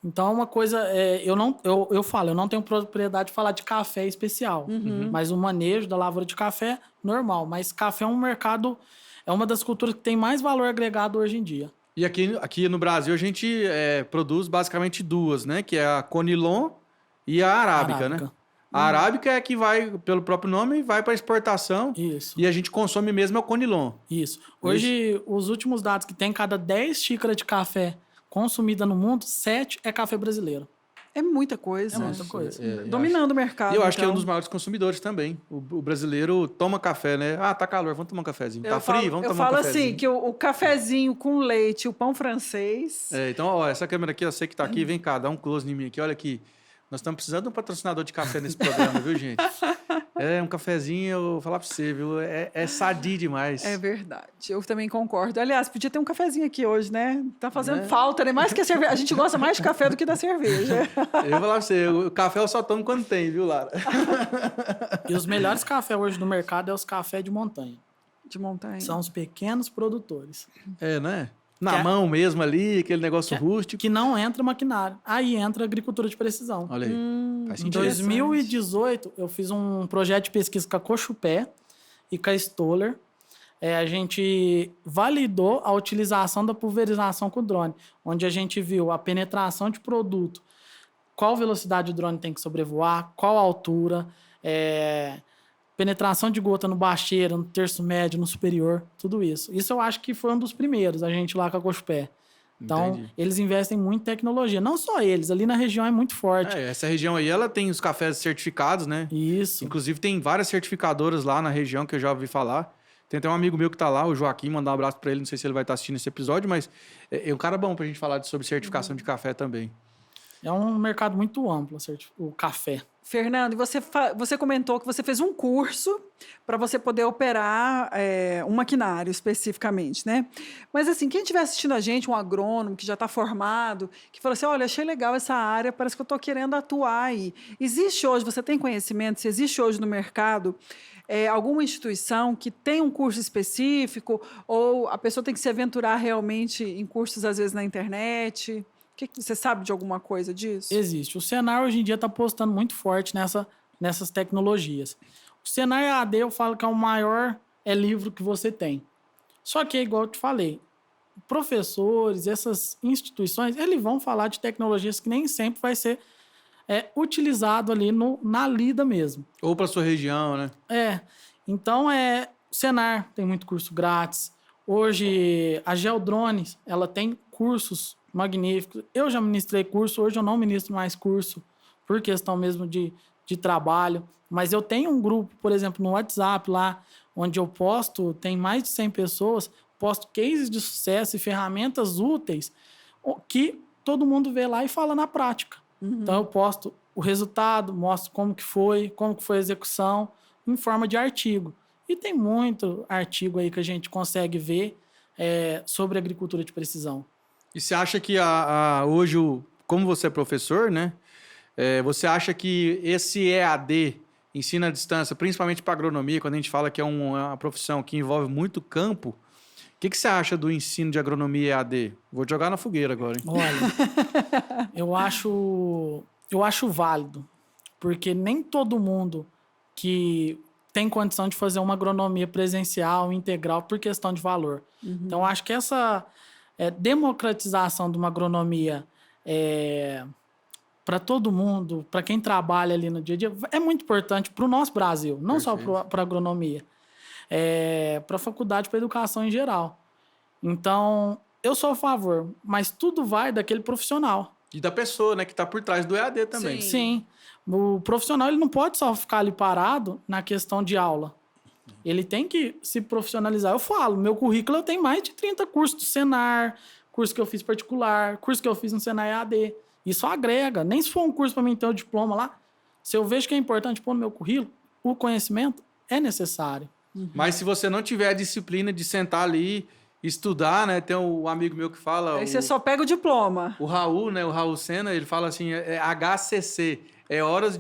Então, uma coisa... eu não tenho propriedade de falar de café especial. Mas o manejo da lavoura de café, normal. Mas café é um mercado... É uma das culturas que tem mais valor agregado hoje em dia. E aqui no Brasil a gente produz basicamente 2, né? Que é a Conilon e a Arábica, né? A Arábica é que vai, pelo próprio nome, vai para exportação. Isso. E a gente consome mesmo é o Conilon. Isso. Hoje, os últimos dados que tem, cada 10 xícaras de café consumida no mundo, 7 é café brasileiro. É muita coisa. É muita coisa. Dominando o mercado. E eu acho que é um então. dos maiores consumidores também. O brasileiro toma café, né? Ah, tá calor, vamos tomar um cafezinho. Tá frio, vamos tomar um Eu falo cafezinho. assim, que o cafezinho com leite, o pão francês... Então, ó, essa câmera aqui, eu sei que tá aqui, vem cá, dá um close em mim aqui, olha aqui. Nós estamos precisando de um patrocinador de café nesse programa, viu, gente? Um cafezinho, eu vou falar pra você, viu? É sadio demais. É verdade, eu também concordo. Aliás, podia ter um cafezinho aqui hoje, né? Tá fazendo falta, né? Mais que a cerveja. A gente gosta mais de café do que da cerveja. Eu vou falar pra você, o café eu só tomo quando tem, viu, Lara? E os melhores cafés hoje no mercado é os cafés de montanha. De montanha. São os pequenos produtores. Né? Na mão mesmo ali, aquele negócio rústico. Que não entra maquinário. Aí entra a agricultura de precisão. Olha aí, faz Em sentido. 2018, eu fiz um projeto de pesquisa com a Cochupé e com a Stoller. A gente validou a utilização da pulverização com o drone, onde a gente viu a penetração de produto, qual velocidade o drone tem que sobrevoar, qual altura, penetração de gota no bacheiro, no terço médio, no superior, tudo isso. Isso eu acho que foi um dos primeiros, a gente lá com a Cochupé. Então, Entendi. eles investem muito em tecnologia. Não só eles, ali na região é muito forte. Essa região aí, ela tem os cafés certificados, né? Isso. Inclusive, tem várias certificadoras lá na região que eu já ouvi falar. Tem até um amigo meu que tá lá, o Joaquim, mandar um abraço pra ele. Não sei se ele vai estar assistindo esse episódio, mas é um cara bom pra gente falar sobre certificação de café também. É um mercado muito amplo, o café. Fernando, e você comentou que você fez um curso para você poder operar um maquinário especificamente, né? Mas assim, quem estiver assistindo a gente, um agrônomo que já está formado, que falou assim, olha, achei legal essa área, parece que eu estou querendo atuar aí. Existe hoje, você tem conhecimento, se existe hoje no mercado alguma instituição que tem um curso específico ou a pessoa tem que se aventurar realmente em cursos, às vezes, na internet? Você sabe de alguma coisa disso? Existe. O Senar hoje em dia está apostando muito forte nessas tecnologias. O Senar EAD eu falo que é o maior livro que você tem. Só que, igual eu te falei, professores, essas instituições, eles vão falar de tecnologias que nem sempre vai ser utilizado ali na lida mesmo. Ou para sua região, né? Então, o Senar tem muito curso grátis. Hoje, a Geodrones, ela tem cursos magníficos. Eu já ministrei curso, hoje eu não ministro mais curso, por questão mesmo de trabalho. Mas eu tenho um grupo, por exemplo, no WhatsApp lá, onde eu posto, tem mais de 100 pessoas, posto cases de sucesso e ferramentas úteis que todo mundo vê lá e fala na prática. Então, eu posto o resultado, mostro como que foi a execução, em forma de artigo. E tem muito artigo aí que a gente consegue ver sobre agricultura de precisão. E você acha que hoje, como você é professor, né? Você acha que esse EAD, ensina à distância, principalmente para agronomia, quando a gente fala que é uma profissão que envolve muito campo, o que você acha do ensino de agronomia EAD? Vou jogar na fogueira agora, hein? Olha, eu acho válido, porque nem todo mundo que tem condição de fazer uma agronomia presencial, integral, por questão de valor. Então, eu acho que essa democratização de uma agronomia para todo mundo, para quem trabalha ali no dia a dia, é muito importante para o nosso Brasil, não só para a agronomia, para a faculdade, para a educação em geral. Então, eu sou a favor, mas tudo vai daquele profissional. E da pessoa, né, que está por trás do EAD também. Sim. O profissional ele não pode só ficar ali parado na questão de aula. Ele tem que se profissionalizar. Eu falo, meu currículo eu tenho mais de 30 cursos do Senar, curso que eu fiz particular, curso que eu fiz no Senar EAD. Isso agrega. Nem se for um curso para mim ter o diploma lá, se eu vejo que é importante pôr no meu currículo, o conhecimento é necessário. Mas se você não tiver a disciplina de sentar ali, estudar, né? Tem um amigo meu que fala... Aí você só pega o diploma. O Raul, né? O Raul Sena, ele fala assim, HCC, horas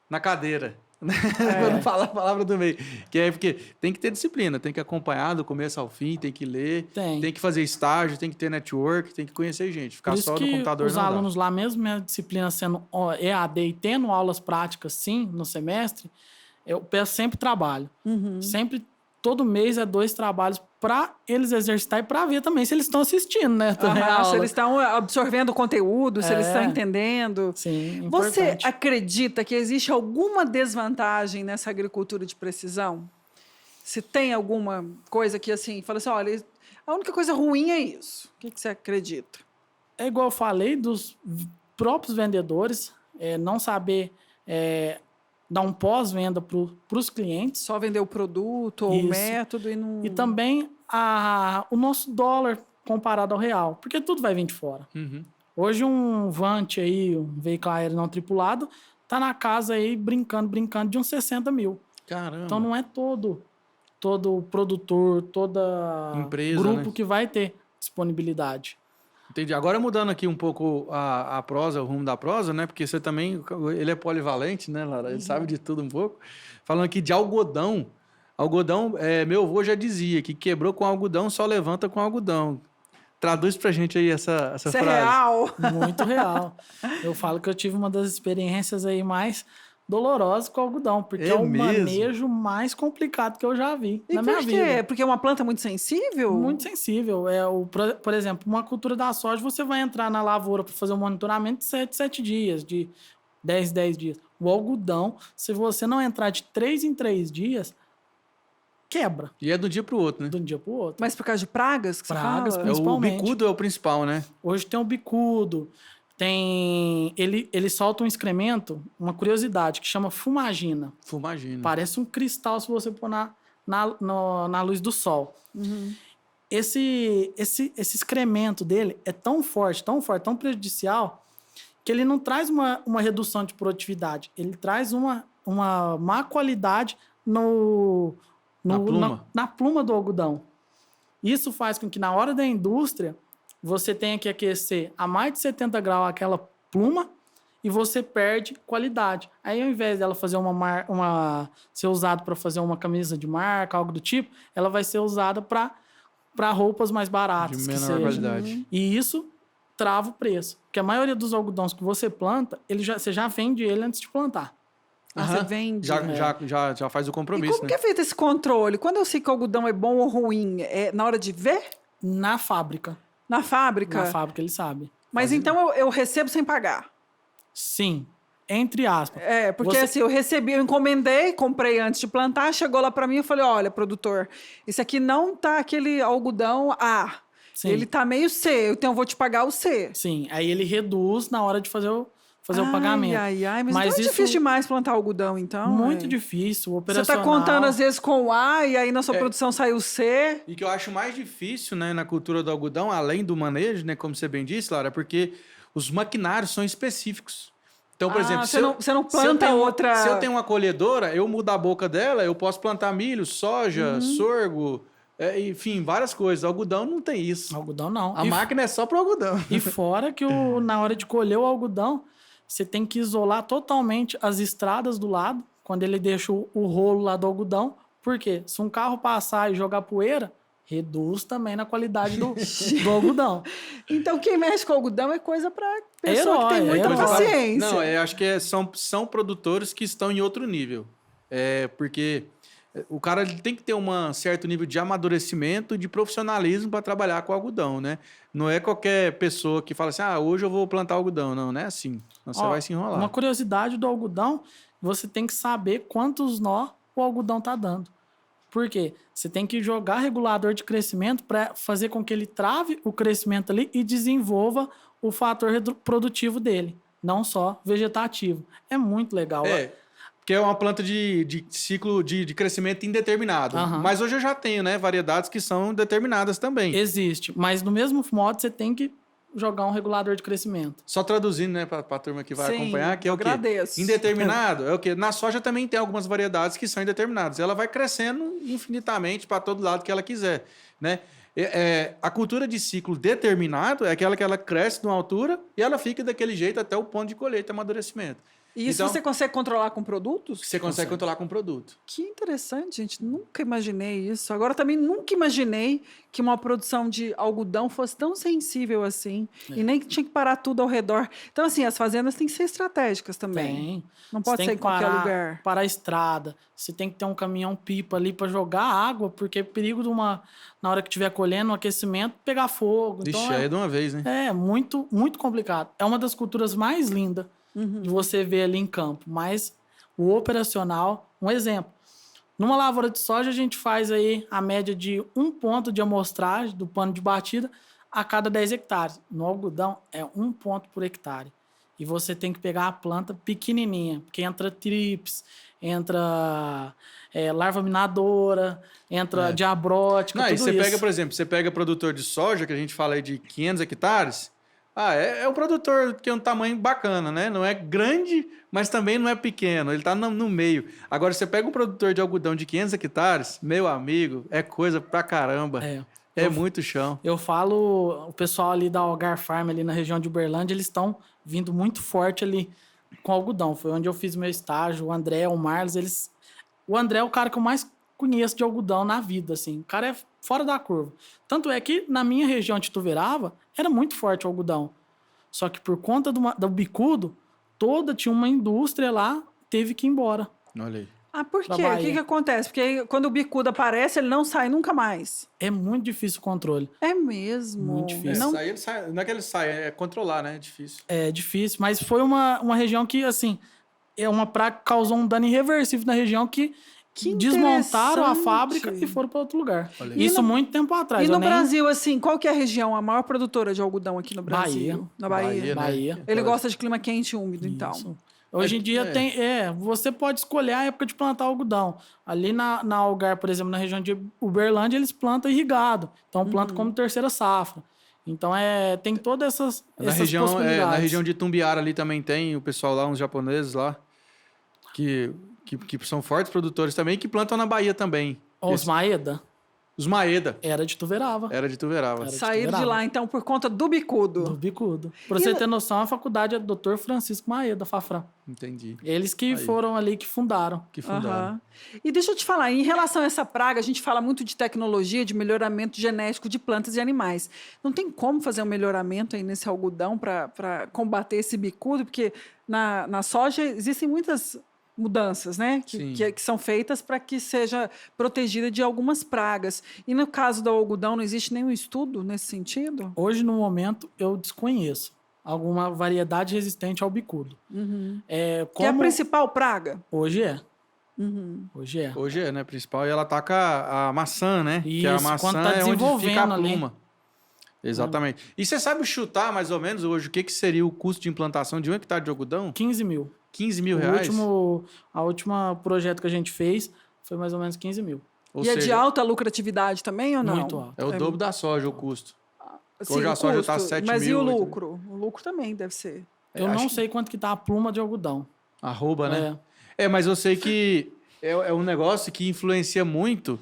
na cadeira. Eu não falo a palavra do meio. Que é porque tem que ter disciplina, tem que acompanhar do começo ao fim, tem que ler, tem que fazer estágio, tem que ter network, tem que conhecer gente. Ficar só no computador os não alunos lá, mesmo minha disciplina sendo EAD e tendo aulas práticas, sim, no semestre, eu peço sempre trabalho. Sempre, todo mês 2 trabalhos para eles exercitar e para ver também se eles estão assistindo, né? Se eles estão absorvendo o conteúdo, se eles estão entendendo. Sim, Você importante. acredita que existe alguma desvantagem nessa agricultura de precisão? Se tem alguma coisa que, assim, fala assim, olha, a única coisa ruim é isso. O que você acredita? É igual eu falei dos próprios vendedores, não saber dar um pós-venda para os clientes. Só vender o produto ou o método e não... E também o nosso dólar comparado ao real, porque tudo vai vir de fora. Hoje um Vant aí, um veículo aéreo não tripulado, tá na casa aí brincando de uns 60 mil. Caramba. Então não é todo produtor, toda empresa, grupo, né, que vai ter disponibilidade. Entendi. Agora mudando aqui um pouco a prosa, o rumo da prosa, né? Porque você também, ele é polivalente, né, Lara? Ele sabe de tudo um pouco. Falando aqui de algodão. Algodão, meu avô já dizia que quebrou com algodão, só levanta com algodão. Traduz pra gente aí essa frase. É real. Muito real. Eu falo que eu tive uma das experiências aí mais dolorosas com algodão, porque é o manejo mais complicado que eu já vi na minha vida. Por quê? Porque é uma planta muito sensível? Muito sensível. Por exemplo, uma cultura da soja, você vai entrar na lavoura para fazer um monitoramento de 7 dias, de 10 dias. O algodão, se você não entrar de 3 em 3 dias, quebra. E é do dia pro outro, né? De um dia pro outro. Mas por causa de pragas que Pragas, você fala? principalmente. O bicudo é o principal, né? Hoje tem o bicudo. Ele solta um excremento, uma curiosidade, que chama fumagina. Fumagina. Parece um cristal se você pôr na luz do sol. Esse excremento dele é tão forte, tão prejudicial, que ele não traz uma redução de produtividade. Ele traz uma má qualidade na pluma do algodão. Isso faz com que na hora da indústria você tenha que aquecer a mais de 70 graus aquela pluma e você perde qualidade. Aí, ao invés dela fazer ser usada para fazer uma camisa de marca, algo do tipo, ela vai ser usada para roupas mais baratas. De menor qualidade. E isso trava o preço. Porque a maioria dos algodões que você planta, você já vende ele antes de plantar. Você vende. Já faz o compromisso, E como que é feito esse controle? Quando eu sei que o algodão é bom ou ruim? É na hora de ver? Na fábrica. Na fábrica? Na fábrica, ele sabe. Mas então eu recebo sem pagar? Sim. Entre aspas. Porque assim, eu encomendei, comprei antes de plantar, chegou lá para mim e falei, olha, produtor, esse aqui não tá aquele algodão A. Sim. Ele tá meio C, então eu vou te pagar o C. Sim, aí ele reduz na hora de fazer o pagamento. Mas então é difícil demais plantar algodão, então? Muito difícil, operacional. Você tá contando às vezes com o A e aí na sua produção sai o C. E que eu acho mais difícil, né, na cultura do algodão, além do manejo, né, como você bem disse, Lara, porque os maquinários são específicos. Então, por exemplo, você não planta outra... Se eu tenho uma colhedora, eu mudo a boca dela, eu posso plantar milho, soja, sorgo, enfim, várias coisas. O algodão não tem isso. Algodão não. A máquina é só pro algodão. E fora que na hora de colher o algodão, você tem que isolar totalmente as estradas do lado quando ele deixa o rolo lá do algodão. Por quê? Se um carro passar e jogar poeira, reduz também na qualidade do algodão. Então, quem mexe com algodão é coisa para pessoa que tem muita herói. paciência. Não, acho que são produtores que estão em outro nível. Porque o cara ele tem que ter um certo nível de amadurecimento e de profissionalismo para trabalhar com algodão, né? Não é qualquer pessoa que fala assim, hoje eu vou plantar algodão. Não é assim. Você vai se enrolar. Uma curiosidade do algodão, você tem que saber quantos nó o algodão tá dando. Por quê? Você tem que jogar regulador de crescimento para fazer com que ele trave o crescimento ali e desenvolva o fator reprodutivo dele, não só vegetativo. É muito legal. Porque é uma planta de ciclo de crescimento indeterminado. Mas hoje eu já tenho, né, variedades que são determinadas também. Existe, mas no mesmo modo você tem que jogar um regulador de crescimento. Só traduzindo, né, para a turma que vai acompanhar, que é o quê? Agradeço. Indeterminado é o quê? Na soja também tem algumas variedades que são indeterminadas. Ela vai crescendo infinitamente para todo lado que ela quiser, né? A cultura de ciclo determinado é aquela que ela cresce numa altura e ela fica daquele jeito até o ponto de colheita, amadurecimento. E isso então, você consegue controlar com produtos? Você consegue controlar com produto. Que interessante, gente. Nunca imaginei isso. Agora também nunca imaginei que uma produção de algodão fosse tão sensível assim. E nem que tinha que parar tudo ao redor. Então, assim, as fazendas têm que ser estratégicas também. Tem. Não pode ser em qualquer lugar. Para a estrada. Você tem que ter um caminhão-pipa ali para jogar água, porque é perigo na hora que estiver colhendo, o aquecimento, pegar fogo. Vixe, então, de uma vez, né? É muito, muito complicado. É uma das culturas mais lindas de você ver ali em campo. Mas o operacional, um exemplo. Numa lavoura de soja, a gente faz aí a média de 1 ponto de amostragem do pano de batida a cada 10 hectares. No algodão, é 1 ponto por hectare. E você tem que pegar a planta pequenininha, porque entra trips, entra larva minadora, entra diabrótica, tudo você isso. pega, por exemplo, você pega produtor de soja, que a gente fala aí de 500 hectares, é um produtor que é um tamanho bacana, né? Não é grande, mas também não é pequeno, ele está no meio. Agora, você pega um produtor de algodão de 500 hectares, meu amigo, é coisa pra caramba. É muito chão. Eu falo, o pessoal ali da Algar Farm, ali na região de Uberlândia, eles estão vindo muito forte ali com algodão. Foi onde eu fiz meu estágio, o André, o Marlos, O André é o cara que eu mais conheço de algodão na vida, assim. O cara é fora da curva. Tanto é que na minha região de Ituverava, era muito forte o algodão. Só que por conta do bicudo, tinha uma indústria lá, teve que ir embora. Olha aí. Por quê? O que acontece? Porque quando o bicudo aparece, ele não sai nunca mais. É muito difícil o controle. É mesmo? Muito difícil. Não é que ele sai, é controlar, né? É difícil. É difícil, mas foi uma região que, assim, uma praga que causou um dano irreversível na região que desmontaram a fábrica e foram para outro lugar. Isso muito tempo atrás. E no Brasil, assim, qual que é a região, a maior produtora de algodão aqui no Brasil? Bahia. Na Bahia. Bahia. Ele gosta de clima quente e úmido, Isso. então. Hoje em dia você pode escolher a época de plantar algodão. Ali na Algar, por exemplo, na região de Uberlândia, eles plantam irrigado. Então plantam como terceira safra. Então tem todas essas possibilidades. Na região de Tumbiara ali também tem o pessoal lá, uns japoneses lá, que são fortes produtores também, que plantam na Bahia também. Os Maeda? Os Maeda. Era de Ituverava. Saíram de lá, então, por conta do bicudo. Do bicudo. Pra você ter noção, a faculdade é do Dr. Francisco Maeda, Fafrã. Entendi. Eles que foram ali que fundaram. E deixa eu te falar, em relação a essa praga, a gente fala muito de tecnologia, de melhoramento genético de plantas e animais. Não tem como fazer um melhoramento aí nesse algodão para combater esse bicudo? Porque na soja existem muitas mudanças, né? Que são feitas para que seja protegida de algumas pragas. E no caso do algodão, não existe nenhum estudo nesse sentido? Hoje, no momento, eu desconheço alguma variedade resistente ao bicudo. Que é a principal praga? Hoje é. Hoje é, né? Principal. E ela ataca a maçã, né? Isso, que a maçã tá é onde fica a pluma. Ali. Exatamente. E você sabe chutar, mais ou menos, hoje, o que seria o custo de implantação de 1 hectare de algodão? 15 mil. 15 mil reais? A última projeto que a gente fez foi mais ou menos 15 mil. Ou seja, é de alta lucratividade também ou não? Muito alto. É o dobro da soja o custo. Sim, hoje a soja está 7 mil. Mas e o lucro? O lucro também deve ser. Eu não sei quanto que tá a pluma de algodão. Arroba, né? Mas eu sei que é um negócio que influencia muito,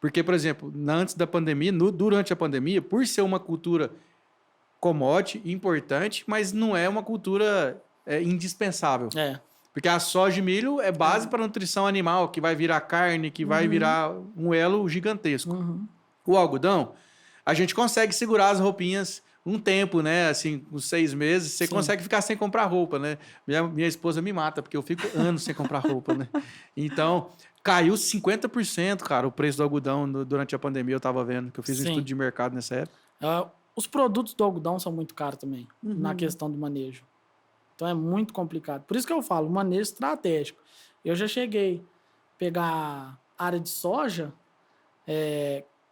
porque, por exemplo, antes da pandemia, durante a pandemia, por ser uma cultura commodity, importante, mas não é uma cultura indispensável. Porque a soja e milho é base para nutrição animal, que vai virar carne, que vai virar um elo gigantesco. O algodão, a gente consegue segurar as roupinhas um tempo, né? Assim, uns 6 meses, você consegue ficar sem comprar roupa, né? Minha esposa me mata, porque eu fico anos sem comprar roupa, né? Então, caiu 50%, cara, o preço do algodão durante a pandemia, eu tava vendo, que eu fiz um estudo de mercado nessa época. Os produtos do algodão são muito caros também, na questão do manejo. Então, é muito complicado. Por isso que eu falo, manejo estratégico. Eu já cheguei a pegar área de soja,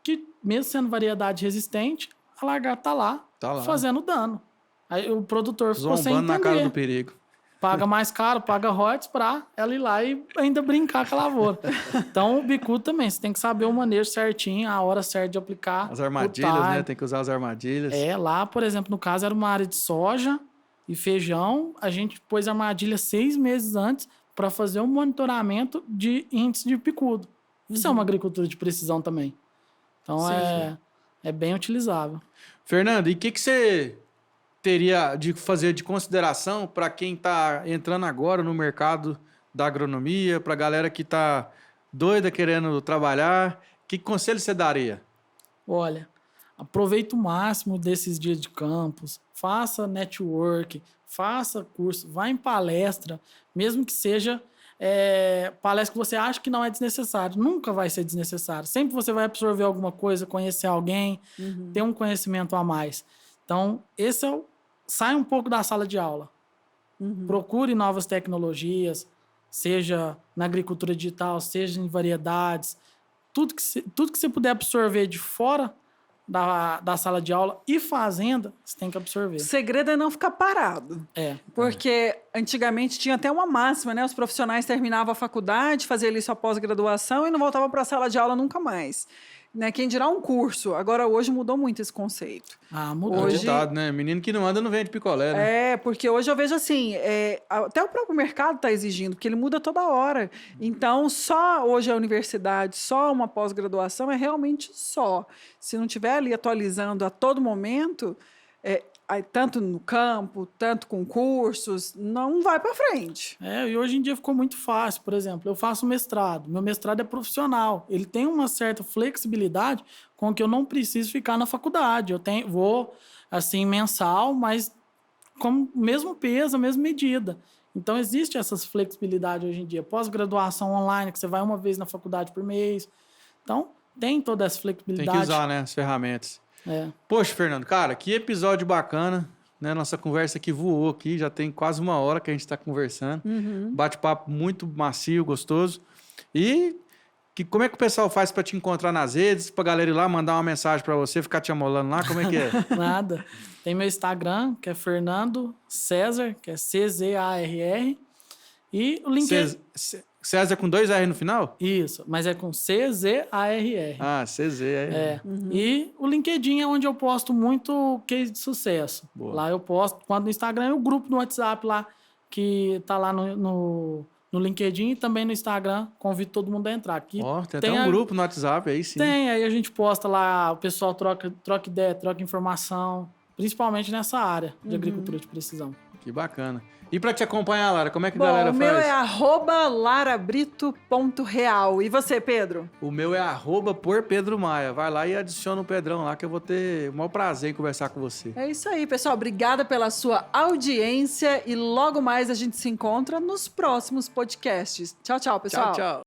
que mesmo sendo variedade resistente, a lagarta tá lá. Fazendo dano. Aí o produtor ficou sem entender. Na cara do perigo. Paga mais caro, paga royalties pra ela ir lá e ainda brincar com a lavoura. Então, o bicudo também, você tem que saber o manejo certinho, a hora certa de aplicar. As armadilhas, né? Tem que usar as armadilhas. Lá, por exemplo, no caso, era uma área de soja e feijão. A gente pôs a armadilha 6 meses antes para fazer um monitoramento de índice de picudo. Isso é uma agricultura de precisão também. Então, é bem utilizável. Fernando, e o que você teria de fazer de consideração para quem está entrando agora no mercado da agronomia, para a galera que está doida querendo trabalhar? Que conselho você daria? Olha, aproveita o máximo desses dias de campus, faça network, faça curso, vá em palestra, mesmo que seja palestra que você acha que não é desnecessário. Nunca vai ser desnecessário. Sempre você vai absorver alguma coisa, conhecer alguém, ter um conhecimento a mais. Então, sai um pouco da sala de aula. Procure novas tecnologias, seja na agricultura digital, seja em variedades. Tudo que você puder absorver de fora da sala de aula e fazenda, você tem que absorver. O segredo é não ficar parado. Porque antigamente tinha até uma máxima, né? Os profissionais terminavam a faculdade, faziam ali sua pós-graduação e não voltavam para a sala de aula nunca mais. Né? Quem dirá um curso. Agora, hoje mudou muito esse conceito. Mudou. Hoje, ditado, né? Menino que não anda não vende picolé, né? Porque hoje eu vejo assim, até o próprio mercado está exigindo, porque ele muda toda hora. Então, só hoje a universidade, só uma pós-graduação é realmente só. Se não estiver ali atualizando a todo momento, tanto no campo, tanto com cursos, não vai para frente. E hoje em dia ficou muito fácil. Por exemplo, eu faço mestrado. Meu mestrado é profissional. Ele tem uma certa flexibilidade com que eu não preciso ficar na faculdade. Vou, assim, mensal, mas com o mesmo peso, a mesma medida. Então, existe essa flexibilidade hoje em dia. Pós-graduação online, que você vai uma vez na faculdade por mês. Então, tem toda essa flexibilidade. Tem que usar, né, as ferramentas. Poxa, Fernando, cara, que episódio bacana, né? Nossa conversa aqui voou aqui, já tem quase 1 hora que a gente está conversando. Bate-papo muito macio, gostoso. E como é que o pessoal faz para te encontrar nas redes, pra galera ir lá mandar uma mensagem para você, ficar te amolando lá? Como é que é? Nada. Tem meu Instagram, que é Fernando César, que é CZARR. E o LinkedIn... César com 2 R no final? Isso, mas é com CZARR. CZARR. E o LinkedIn é onde eu posto muito case de sucesso. Boa. Lá eu posto, quando no Instagram é o grupo no WhatsApp lá, que tá lá no LinkedIn e também no Instagram. Convido todo mundo a entrar. Tem até um grupo no WhatsApp aí, sim. Tem, aí a gente posta lá, o pessoal troca ideia, troca informação, principalmente nessa área de agricultura de precisão. Que bacana. E para te acompanhar, Lara, como é que a galera faz? O meu é @larabrito.real. E você, Pedro? O meu é @porpedromaia. Vai lá e adiciona o Pedrão lá, que eu vou ter o maior prazer em conversar com você. É isso aí, pessoal. Obrigada pela sua audiência e logo mais a gente se encontra nos próximos podcasts. Tchau, tchau, pessoal. Tchau, tchau.